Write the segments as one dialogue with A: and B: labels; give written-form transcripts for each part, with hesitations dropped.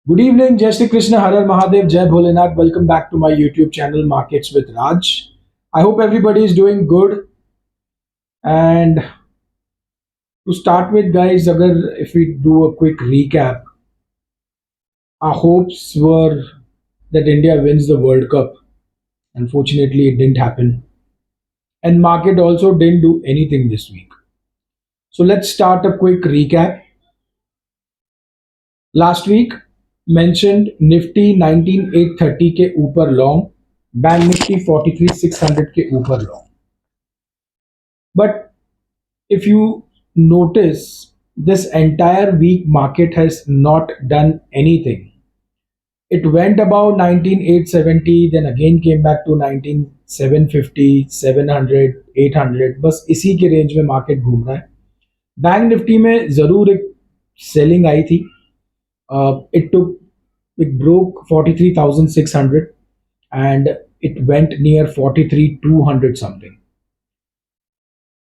A: Good evening, Jai Shri Krishna, Har Har Mahadev, Jai Bholenath. Welcome back to my YouTube channel, Markets with Raj. I hope everybody is doing good. And to start with, guys, if we do a quick recap, our hopes were that India wins the World Cup. Unfortunately, it didn't happen. And market also didn't do anything this week. So let's start a quick recap. Last week, mentioned Nifty 19830 के ऊपर long, bank Nifty 43600 के ऊपर long. But if you notice, this entire week market has not done anything. It went above 19870, then again came back to 19750, 700, 800. बस इसी के range में market घूम रहा है. बैंक निफ्टी में जरूर एक सेलिंग आई थी. It took, it broke 43,600 and it went near 43,200 something.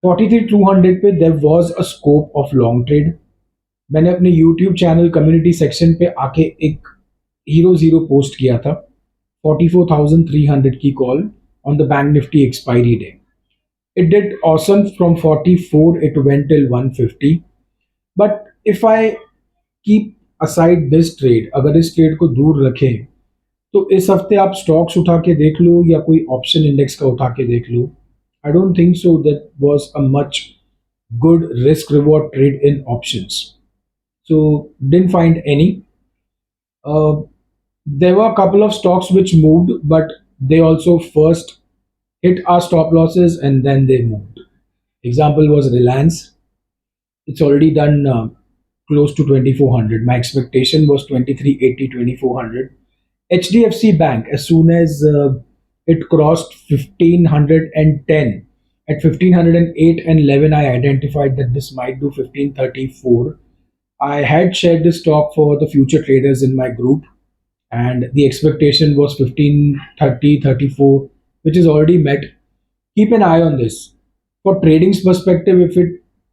A: 43,200 पे there was a scope of long trade. मैंने अपने यूट्यूब चैनल कम्युनिटी सेक्शन पे आके एक हीरो जीरो पोस्ट किया था. 44,300 की call on the bank Nifty expiry day. It did awesome from 44, it went till 150. But if I keep aside this trade, अगर इस ट्रेड को दूर रखें तो इस हफ्ते आप स्टॉक्स उठा के देख लो या कोई ऑप्शन इंडेक्स का उठा के देख लो. I don't think so that was a much good risk reward trade in options. So didn't find any. Uh, there were a couple of stocks which moved, but they also first hit our stop losses and then they moved. Example was Reliance. It's already done close to 2400. My expectation was 2380, 2400. HDFC Bank, as soon as it crossed 1510, at 1508 and 11, I identified that this might do 1534. I had shared this stock for the future traders in my group, and the expectation was 1530, 34, which is already met. Keep an eye on this. For trading's perspective, if it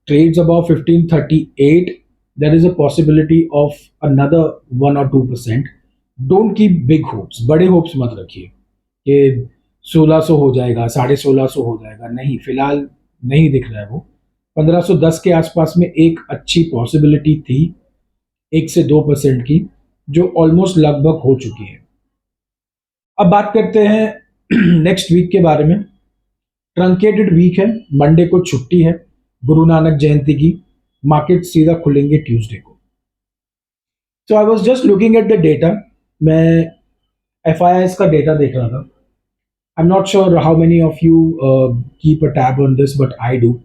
A: trades above 1538, there is a possibility of another 1 or 2%. Don't keep big hopes. बड़े hopes मत रखिए कि 1600 हो जाएगा, 1650 हो जाएगा. नहीं, फिलहाल नहीं दिख रहा है वो. 1510 के आसपास में एक अच्छी पॉसिबिलिटी थी, 1 से 2% की, जो ऑलमोस्ट लगभग हो चुकी है. अब बात करते हैं नेक्स्ट वीक के बारे में. ट्रंकेटेड वीक है. मंडे को छुट्टी है, गुरु नानक जयंती की. मार्केट सीधा खुलेंगे ट्यूसडे को. So I was just looking at the data. मैं एफ का डेटा देख रहा था. I am not sure how many of you keep a tab on this, but I do.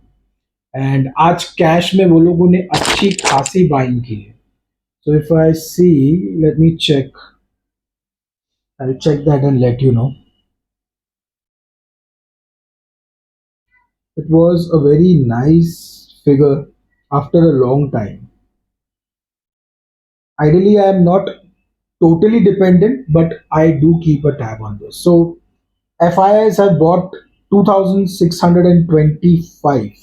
A: And आज कैश में वो लोगों ने अच्छी खासी बाइंग की है. So if I see, let me check, I check that and let you know. It was a very nice figure after a long time. Ideally, I am not totally dependent, but I do keep a tab on this. So, FIIs have bought 2,625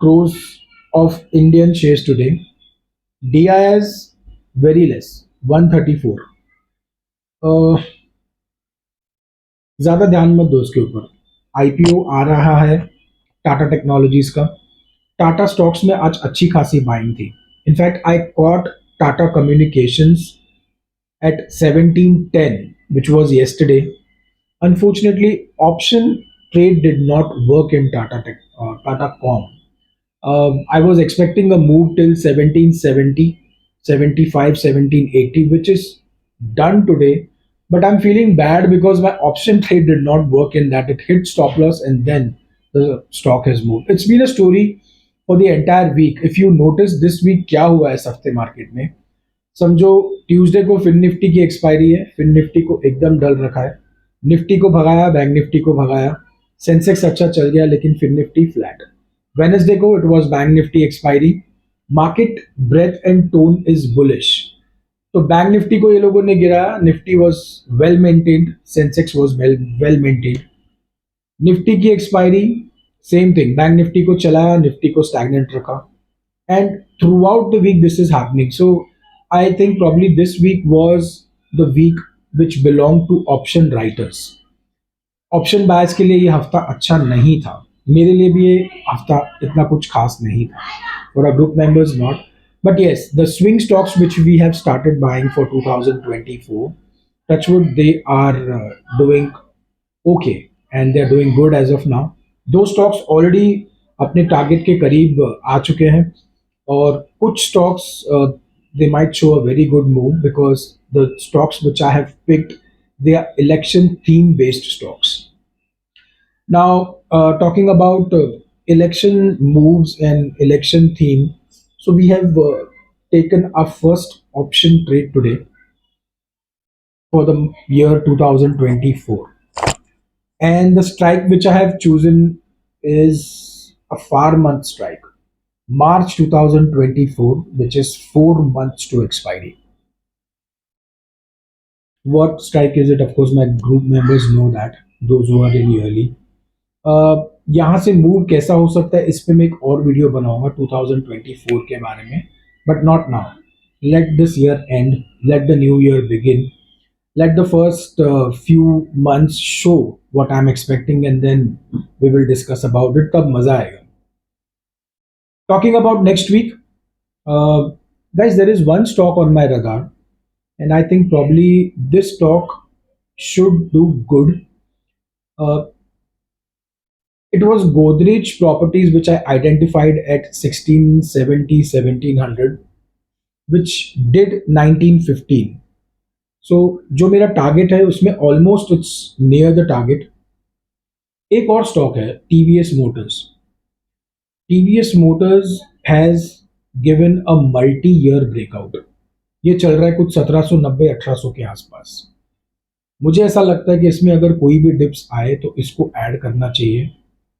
A: crores of Indian shares today. DIs very less, 134. Uh, ज़्यादा ध्यान मत दो इसके ऊपर. IPO आ रहा है Tata technologies का. Tata stocks में आज अच्छी खासी बाइंग थी. In fact I cot Tata communications at 1710, which was yesterday. Unfortunately, option trade did not work in Tata Com. I was expecting a move till 1770, 75, 1780, which is done today. But I'm feeling bad because my option trade did not work in that. It hit stop loss and then the stock has moved. It's been a story for the entire week. If you notice this week क्या हुआ है सफ्ते market में, समझो Tuesday को fin Nifty की expiry है. Fin Nifty को एकदम डल रखा है. निफ्टी को भगाया, बैंक निफ्टी को भगाया. सेंसेक्स अच्छा चल गया लेकिन फिन निफ्टी फ्लैट. वेनेसडे को it was Bank Nifty expiry. Market breadth and tone is bullish. तो बैंक निफ्टी को ये लोगों ने गिराया. Nifty was well maintained, Sensex was well maintained. Nifty की expiry, same thing. Bank Nifty को चलाया, निफ्टी को स्टैग्नेंट रखा. And throughout the week this is happening. So I think probably this week was the week which belonged to option writers. Option buyers के लिए ये हफ्ता अच्छा नहीं था. मेरे लिए भी ये हफ्ता इतना कुछ खास नहीं था. For our group members, not. But yes, the swing stocks which we have started buying for 2024, touchwood, they are doing okay and they are doing good as of now. दो stocks already अपने target के करीब आ चुके हैं और कुछ stocks they might show a very good move because the stocks which I have picked, they are election theme based stocks. Now, talking about election moves and election theme, so we have taken our first option trade today for the year 2024. And the strike which I have chosen is a 4 month strike, March 2024, which is 4 months to expiry. What strike is it? Of course, my group members know that, those who are in yearly. यहाँ से move कैसा हो सकता है इस पे मैं एक और वीडियो बनाऊंगा 2024 के बारे में, but not now. Let this year and, let the new year begin, let the first few months show what I'm expecting and then we will discuss about it. तब मजा आएगा. Talking about next week, uh, guys, there is one stock on my radar and I think probably this stock should do good. uh, it was Godrej Properties which I identified at 1670 1700, which did 1915. So जो मेरा target है उसमें almost it's near the target. एक और stock है TVS Motors. TVS Motors has given a multi year breakout. ये चल रहा है कुछ 1790 1800 के आसपास. मुझे ऐसा लगता है कि इसमें अगर कोई भी डिप्स आए तो इसको ऐड करना चाहिए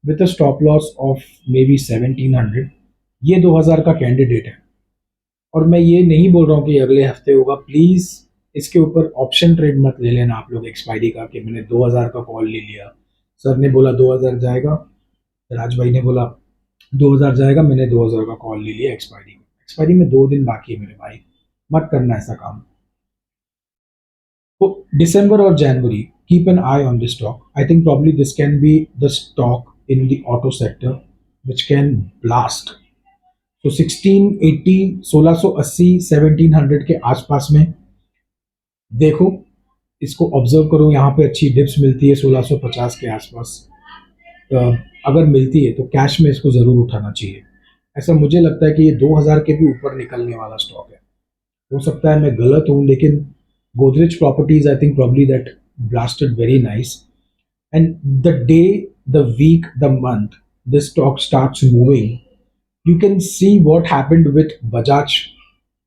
A: with a stop loss of may be 1700. ये 2000 का कैंडिडेट है और मैं ये नहीं बोल रहा हूँ कि अगले हफ्ते होगा. प्लीज़ इसके ऊपर ऑप्शन ट्रेड मत ले लेना आप लोग एक्सपायरी का कि मैंने 2000 का कॉल ले लिया, सर ने बोला 2000 जाएगा, राज भाई ने बोला 2000 जाएगा, मैंने 2000 का कॉल ले लिया एक्सपायरी में. एक्सपायरी में 2 दिन बाकी है मेरे भाई, मत करना ऐसा काम. तो दिसंबर और जनवरी, keep an eye on this stock. I think probably this can be the stock in the auto sector which can blast. तो 1680 1680 1700 के आसपास में देखो, इसको ऑब्जर्व करो. यहाँ पे अच्छी डिप्स मिलती है 1650 के आसपास. अगर मिलती है तो कैश में इसको ज़रूर उठाना चाहिए. ऐसा मुझे लगता है कि ये 2000 के भी ऊपर निकलने वाला स्टॉक है. हो सकता है मैं गलत हूँ, लेकिन Godrej properties I think probably that blasted very nice. And the day, the week, the month this stock starts moving, you can see what happened with Bajaj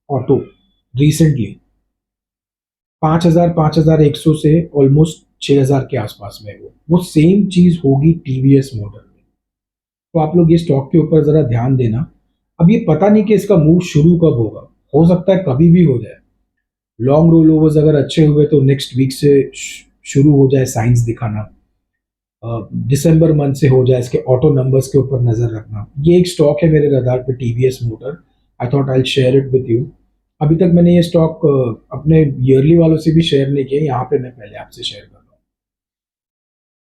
A: Auto recently. 5100 से ऑलमोस्ट 6000 के आसपास में वो सेम चीज होगी टीवीएस मोटर में. तो आप लोग ये स्टॉक के ऊपर जरा ध्यान देना. अब ये पता नहीं कि इसका मूव शुरू कब होगा, हो सकता है कभी भी हो जाए. लॉन्ग रोल ओवर्स अगर अच्छे हुए तो नेक्स्ट वीक से शुरू हो जाए साइंस दिखाना. दिसंबर मंथ से हो जाए. इसके ऑटो नंबर्स के ऊपर नजर रखना. ये एक स्टॉक है मेरे रडार पे TVS motor. I thought I share it with you. अभी तक मैंने ये स्टॉक अपने ईयरली वालों से भी शेयर नहीं किया, यहाँ पे मैं पहले आपसे शेयर कर रहा हूँ.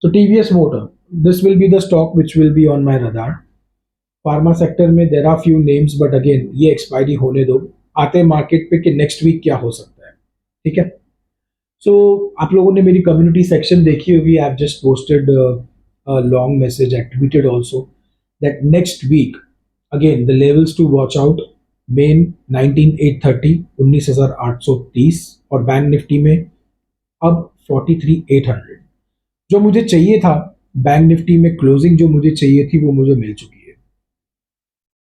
A: तो TVS Motor, this will be the stock which will be on my radar. Pharma sector में there are few names, but again ये एक्सपायरी होने दो, आते मार्केट पे कि नेक्स्ट वीक क्या हो सकता है. ठीक है. सो आप लोगों ने मेरी कम्युनिटी सेक्शन देखी होगी. I have just posted long message, I tweeted also that next week again the levels to watch out. Main 19830, 19830, और बैंक निफ्टी में अब 43800. जो मुझे चाहिए था बैंक निफ्टी में क्लोजिंग, जो मुझे चाहिए थी वो मुझे मिल चुकी है.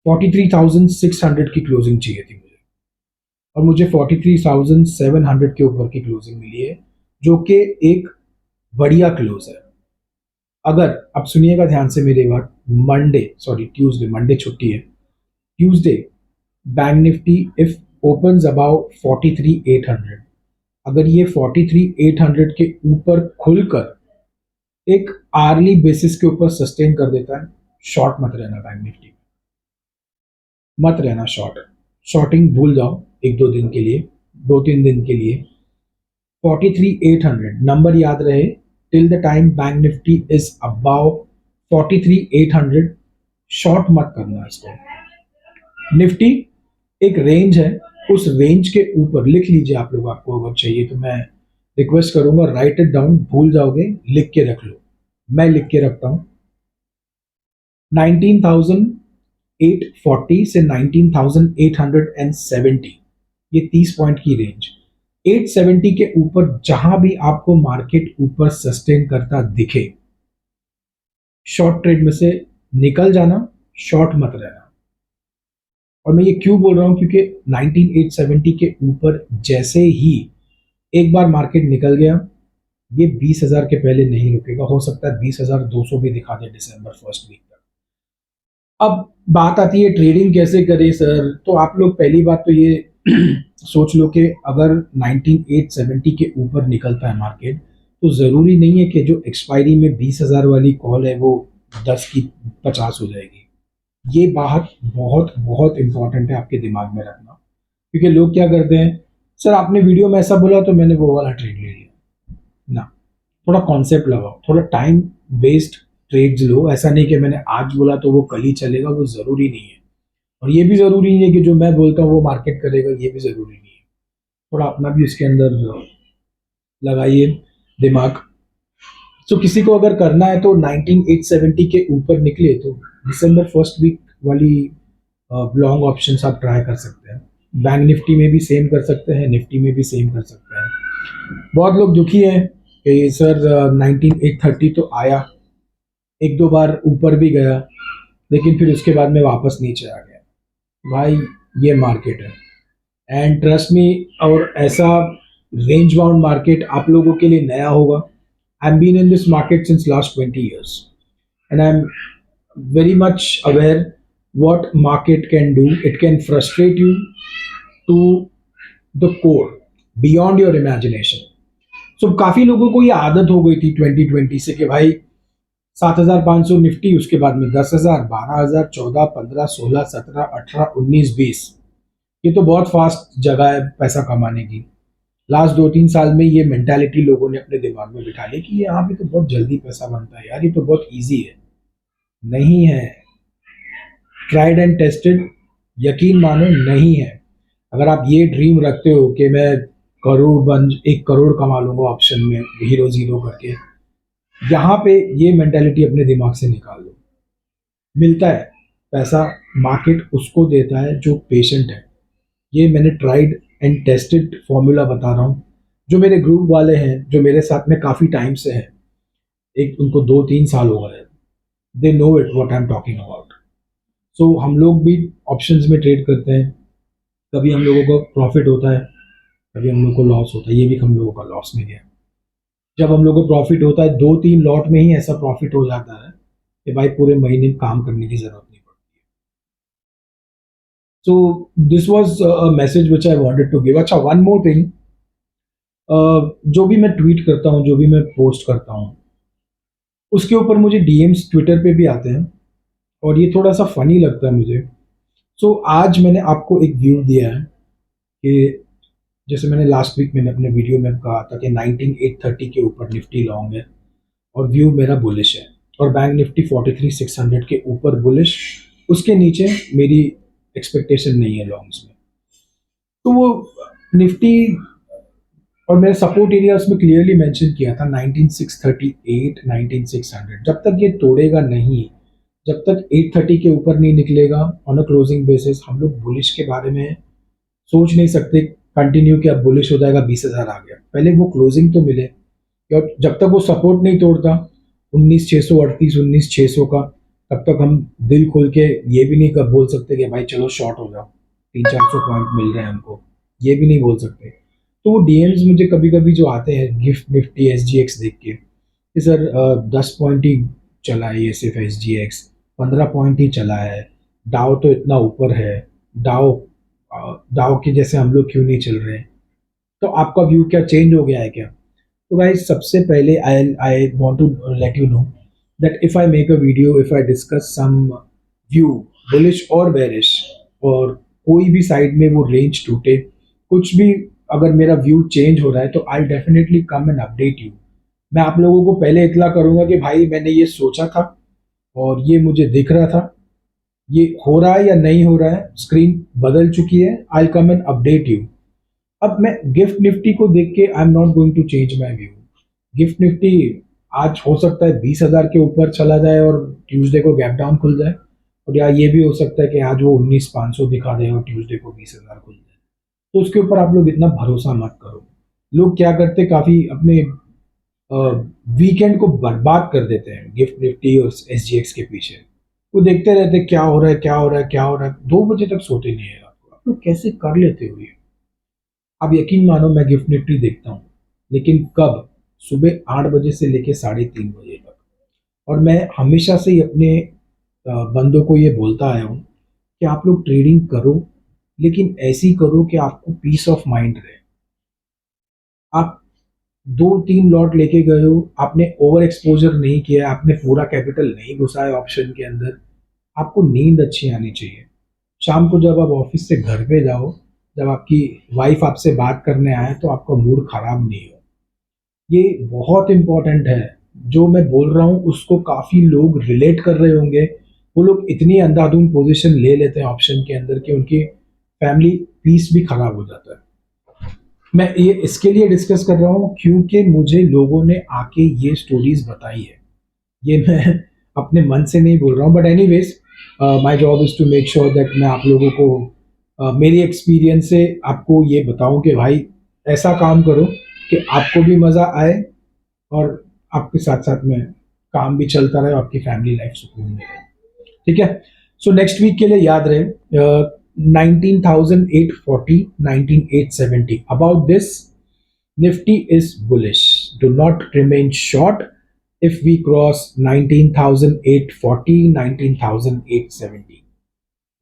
A: 43600 की क्लोजिंग चाहिए थी मुझे, और मुझे 43700 के ऊपर की क्लोजिंग मिली है, जो कि एक बढ़िया क्लोज है. अगर अब सुनिएगा ध्यान से मेरी बात, ट्यूसडे, मंडे छुट्टी है, Tuesday bank Nifty if opens above 43800, अगर ये 43800 के ऊपर खुलकर एक आर्ली बेसिस के ऊपर सस्टेन कर देता है, शॉर्ट मत रहना बैंक निफ्टी में, मत रहना शॉर्ट. शॉर्टिंग भूल जाओ. एक दो दिन के लिए, 2-3 दिन के लिए। 43,800 नंबर याद रहे, till the time bank Nifty is above 43,800, short मत करना इसको। निफ्टी एक रेंज है, उस रेंज के ऊपर लिख लीजिए आप लोग, आपको अगर चाहिए तो मैं रिक्वेस्ट करूंगा राइट इट डाउन, भूल जाओगे लिख के रख लो, मैं लिख के रखता हूं। 19,840 से 19,870, ये 30 पॉइंट की रेंज। 870 के ऊपर जहां भी आपको मार्केट ऊपर सस्टेन करता दिखे, शॉर्ट ट्रेड में से निकल जाना, शॉर्ट मत रहना। और मैं ये क्यों बोल रहा हूं, क्योंकि 19,870 के ऊपर जैसे ही एक बार मार्केट निकल गया, ये 20,000 के पहले नहीं रुकेगा, हो सकता है 20,200 भी दिखा दे दिसंबर फर्स्ट वीक तक। अब बात आती है ट्रेडिंग कैसे करें सर, तो आप लोग पहली बात तो ये सोच लो कि अगर 19,870 के ऊपर निकलता है मार्केट, तो ज़रूरी नहीं है कि जो एक्सपायरी में 20,000 वाली कॉल है वो 10 की 50 हो जाएगी। ये बात बहुत बहुत इंपॉर्टेंट है आपके दिमाग में रखना, क्योंकि लोग क्या करते हैं, सर आपने वीडियो में ऐसा बोला तो मैंने वो वाला ट्रेड ले लिया ना। थोड़ा कॉन्सेप्ट लगाओ, थोड़ा टाइम बेस्ड ट्रेड्स लो। ऐसा नहीं कि मैंने आज बोला तो वो कल ही चलेगा, वो ज़रूरी नहीं है। और ये भी ज़रूरी नहीं है कि जो मैं बोलता हूँ वो मार्केट करेगा, ये भी ज़रूरी नहीं है। थोड़ा अपना भी उसके अंदर लगाइए दिमाग। तो किसी को अगर करना है तो 19,870 के ऊपर निकले तो दिसंबर फर्स्ट वीक वाली लॉन्ग ऑप्शंस आप ट्राई कर सकते हैं। बैंक निफ्टी में भी सेम कर सकते हैं, निफ्टी में भी सेम कर सकते हैं। बहुत लोग दुखी हैं कि सर 19,830 तो आया, एक दो बार ऊपर भी गया, लेकिन फिर उसके बाद में वापस नीचे आ गया। भाई ये मार्केट है, एंड ट्रस्ट मी, और ऐसा रेंज बाउंड मार्केट आप लोगों के लिए नया होगा। I am been in this market since last 20 years and I'm very much aware what market can do. It can frustrate you to the core, beyond your imagination. So काफी लोगों को ये आदत हो गई थी 2020 से कि भाई 7,500 निफ्टी, उसके बाद में 10,000, 12,000, 14, 15, 16, 17, 18, 19, 20। ये तो बहुत फास्ट जगह है पैसा कमाने की। लास्ट 2-3 साल में ये मेंटालिटी लोगों ने अपने दिमाग में बिठा ली कि यहाँ पे तो बहुत जल्दी पैसा बनता है यार, ये तो बहुत इजी है। नहीं है, ट्राइड एंड टेस्टेड, यकीन मानो नहीं है। अगर आप ये ड्रीम रखते हो कि मैं करोड़ बन 1 करोड़ कमा लूंगा ऑप्शन में हीरो जीरो करके, यहाँ पे ये मेंटालिटी अपने दिमाग से निकाल लो। मिलता है पैसा, मार्केट उसको देता है जो पेशेंट है। ये मैंने ट्राइड एंड टेस्टेड फॉर्मूला बता रहा हूँ। जो मेरे ग्रुप वाले हैं, जो मेरे साथ में काफ़ी टाइम से हैं, एक उनको 2-3 साल हो गए, they know it what I am talking about. So हम लोग भी ऑप्शंस में ट्रेड करते हैं, कभी हम लोगों को प्रॉफिट होता है, कभी हम लोग को लॉस होता है। ये भी हम लोगों का लॉस में गया। जब हम लोग को प्रॉफिट होता है 2-3 लॉट में ही ऐसा प्रॉफिट हो जाता है कि भाई पूरे महीने काम करने की जरूरत नहीं पड़ती है। So this was a message which I wanted to give. अच्छा, वन मोर थिंग, जो भी मैं ट्वीट करता हूँ, जो भी मैं पोस्ट करता हूँ, उसके ऊपर मुझे डीएम्स ट्विटर पे भी आते हैं, और ये थोड़ा सा फनी लगता है मुझे। सो आज मैंने आपको एक व्यू दिया है कि जैसे मैंने लास्ट वीक मैंने अपने वीडियो में कहा था कि 19,830 के ऊपर निफ्टी लॉन्ग है और व्यू मेरा बुलिश है, और बैंक निफ्टी 43,600 के ऊपर बुलिश, उसके नीचे मेरी एक्सपेक्टेशन नहीं है लॉन्ग्स में। तो वो निफ्टी और मेरे सपोर्ट एरिया उसमें क्लियरली मेंशन किया था 19,638, 19,600। जब तक ये तोड़ेगा नहीं, जब तक 830 के ऊपर नहीं निकलेगा ऑन अ क्लोजिंग बेसिस, हम लोग बुलिश के बारे में सोच नहीं सकते कंटिन्यू कि अब बुलिश हो जाएगा, 20,000 आ गया। पहले वो क्लोजिंग तो मिले, और जब तक वो सपोर्ट नहीं तोड़ता 19,638, 19,600 का, तब तक हम दिल खोल के ये भी नहीं कर बोल सकते कि भाई चलो शॉर्ट हो जाओ, 300-400 पॉइंट मिल रहे हैं हमको, ये भी नहीं बोल सकते। तो वो डीएम्स मुझे कभी कभी जो आते हैं गिफ्ट निफ्टी SGX देख के कि सर 10 पॉइंट ही चला है ये सिर्फ SGX, 15 पॉइंट ही चला है, डाउ तो इतना ऊपर है, डाउ डाउ के जैसे हम लोग क्यों नहीं चल रहे हैं, तो आपका व्यू क्या चेंज हो गया है क्या? तो गाइस, सबसे पहले I want to let you know that if I make a video, if I discuss some view, bullish or bearish, or कोई भी साइड में वो रेंज टूटे, कुछ भी अगर मेरा व्यू चेंज हो रहा है तो I definitely come and update you. मैं आप लोगों को पहले इतला करूंगा कि भाई मैंने ये सोचा था और ये मुझे दिख रहा था, ये हो रहा है या नहीं हो रहा है, स्क्रीन बदल चुकी है, I come and update you. अब मैं गिफ्ट निफ्टी को देख के I am not going to change my view. Gift Nifty आज हो सकता है 20,000 के ऊपर चला जाए और ट्यूसडे को गैप डाउन खुल जाए, और या ये भी हो सकता है कि आज वो 19,500 दिखा दे और ट्यूसडे को 20,000 खुल जाए। तो उसके ऊपर आप लोग इतना भरोसा मत करो। लोग क्या करते, काफी अपने वीकेंड को बर्बाद कर देते हैं गिफ्ट निफ्टी और SGX के पीछे। वो देखते रहते क्या हो रहा है, क्या हो रहा है, क्या हो रहा है, 2 बजे तक सोते नहीं है रात को। आप लोग कैसे कर लेते हो ये? आप यकीन मानो मैं गिफ्ट निफ्टी देखता हूँ, लेकिन कब? सुबह 8 बजे से लेके 3:30 बजे तक। और मैं हमेशा से ही अपने बंदों को ये बोलता आया हूँ कि आप लोग ट्रेडिंग करो, लेकिन ऐसी करो कि आपको पीस ऑफ माइंड रहे। आप 2-3 लॉट लेके गए हो, आपने ओवर एक्सपोजर नहीं किया, आपने पूरा कैपिटल नहीं घुसाया ऑप्शन के अंदर, आपको नींद अच्छी आनी चाहिए। शाम को जब आप ऑफिस से घर पे जाओ, जब आपकी वाइफ आपसे बात करने आए तो आपका मूड खराब नहीं हो। ये बहुत इंपॉर्टेंट है। जो मैं बोल रहा हूँ उसको काफ़ी लोग रिलेट कर रहे होंगे। वो लोग इतनी अंधाधुंध पोजीशन ले लेते हैं ऑप्शन के अंदर कि उनकी फैमिली पीस भी खराब हो जाता है। मैं ये इसके लिए डिस्कस कर रहा हूँ क्योंकि मुझे लोगों ने आके ये स्टोरीज बताई है। ये मैं अपने मन से नहीं बोल रहा हूँ, but anyways my job is to make sure that मैं आप लोगों को मेरी एक्सपीरियंस से आपको ये बताऊं कि भाई ऐसा काम करो कि आपको भी मज़ा आए और आपके साथ साथ में काम भी चलता रहे और आपकी फैमिली लाइफ सुकून में रहे। ठीक है? सो नेक्स्ट वीक के लिए याद रहे 19,840, 19,870, about this Nifty is bullish. Do not remain short if we cross 19,840, 19,870.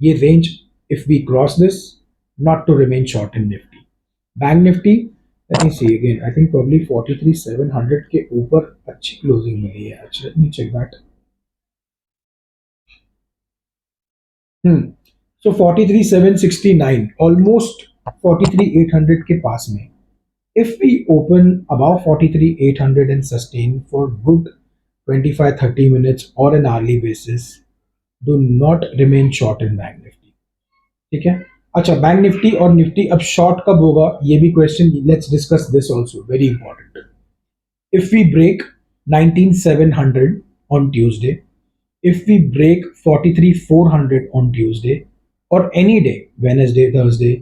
A: ये range, if we cross this, not to remain short in Nifty. Bank Nifty, let me see again. I think probably 43,700 के ऊपर अच्छी closing मिली है आज. Let me check that. So 43,769, almost 43,800 के पास में. If we open above 43,800 and sustain for good 25-30 minutes or an hourly basis, do not remain short in bank Nifty. ठीक है? अच्छा, बैंक निफ्टी और निफ्टी अब शॉर्ट कब होगा ये भी question, let's discuss this also, very important. If we break 19,700 on Tuesday, if we break 43,400 on Tuesday or any day, Wednesday, Thursday,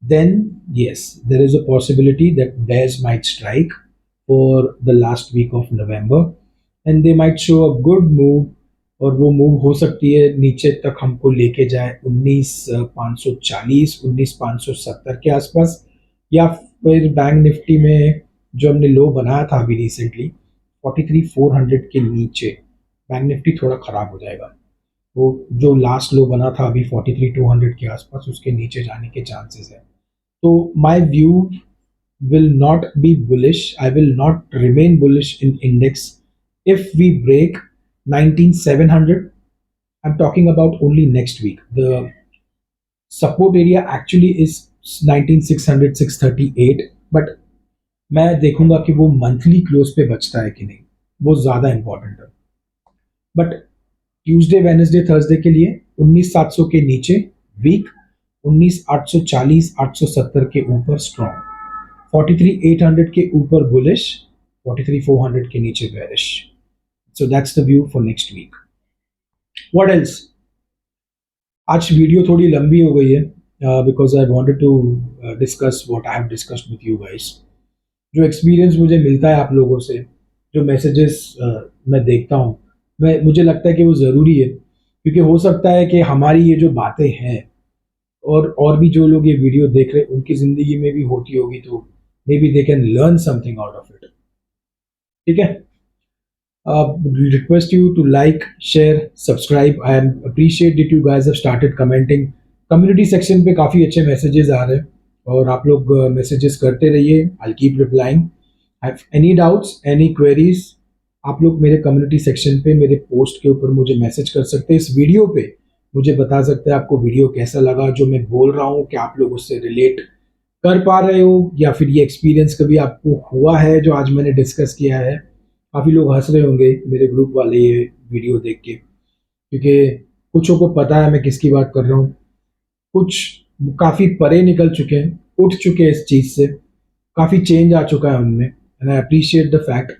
A: then yes, there is a possibility that bears might strike for the last week of November and they might show a good move, और वो move हो सकती है नीचे तक हमको लेके जाए 19,540, 19,570 के आसपास, या फिर बैंक निफ्टी में जो हमने लो बनाया था अभी रिसेंटली 43,400 के नीचे बैंक निफ्टी थोड़ा खराब हो जाएगा। वो जो लास्ट लो बना था अभी 43,200 के आसपास, उसके नीचे जाने के चांसेस है। So my view will not be bullish. I will not remain bullish in index if we break 19,700. I'm talking about only next week. The support area actually is 19,600, 638. But मैं देखूंगा कि वो मंथली क्लोज पे बचता है कि नहीं, वो ज़्यादा इंपॉर्टेंट है। बट ट्यूसडे, वेडनेसडे, थर्सडे के लिए 19,700 के नीचे वीक, 19,840, 870 के ऊपर स्ट्रॉन्ग, 43,800 के ऊपर बुलिश, 43,400 के नीचे bearish. So that's the view for next week. What else? आज वीडियो थोड़ी लंबी हो गई है because I wanted to discuss what I have discussed with you guys. जो एक्सपीरियंस मुझे मिलता है आप लोगों से, जो मैसेजेस मैं देखता हूँ, मुझे लगता है कि वो ज़रूरी है, क्योंकि हो सकता है कि हमारी ये जो बातें हैं और भी जो लोग ये वीडियो देख रहे हैं उनकी ज़िंदगी में भी होती होगी, तो may be they can learn something out of it. ठीक है? Request you to like, share, subscribe. I appreciate that you guys have started commenting. Community section पे काफ़ी अच्छे मैसेजेस आ रहे हैं और आप लोग मैसेजेस करते रहिए। I keep replying. Have any doubts, any queries, आप लोग मेरे कम्युनिटी सेक्शन पे मेरे पोस्ट के ऊपर मुझे मैसेज कर सकते हैं। इस वीडियो पे मुझे बता सकते हैं आपको वीडियो कैसा लगा, जो मैं बोल रहा हूँ क्या आप लोग उससे रिलेट कर पा रहे हो, या फिर ये एक्सपीरियंस कभी आपको हुआ है जो आज मैंने डिस्कस किया है। काफ़ी लोग हंस रहे होंगे मेरे ग्रुप वाले ये वीडियो देख के, क्योंकि कुछों को पता है मैं किसकी बात कर रहा हूँ, कुछ काफ़ी परे निकल चुके हैं, उठ चुके हैं इस चीज़ से, काफ़ी चेंज आ चुका है उनमें, and I appreciate the fact.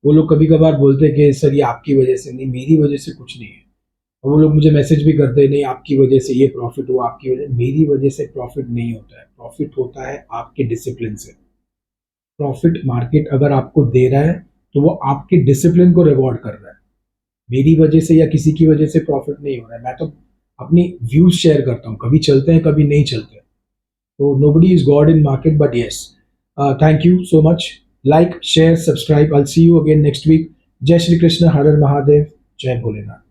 A: वो लोग कभी कभार बोलते हैं कि सर ये आपकी वजह से नहीं, मेरी वजह से कुछ नहीं है। और वो लोग मुझे मैसेज भी करते हैं, नहीं आपकी वजह से ये प्रॉफिट हुआ, आपकी वजह, मेरी वजह से प्रॉफिट नहीं होता है। प्रॉफिट होता है आपके डिसिप्लिन से। प्रॉफिट मार्केट अगर आपको दे रहा है तो वो आपके डिसिप्लिन को रिवॉर्ड कर रहा है। मेरी वजह से या किसी की वजह से प्रॉफिट नहीं हो रहा है। मैं तो अपनी व्यूज शेयर करता हूँ, कभी चलते हैं कभी नहीं चलते। तो nobody is god in market, but yes, thank you so much. Like share subscribe, I see you again next week. जय श्री कृष्ण, हर हर महादेव, जय भोलेनाथ।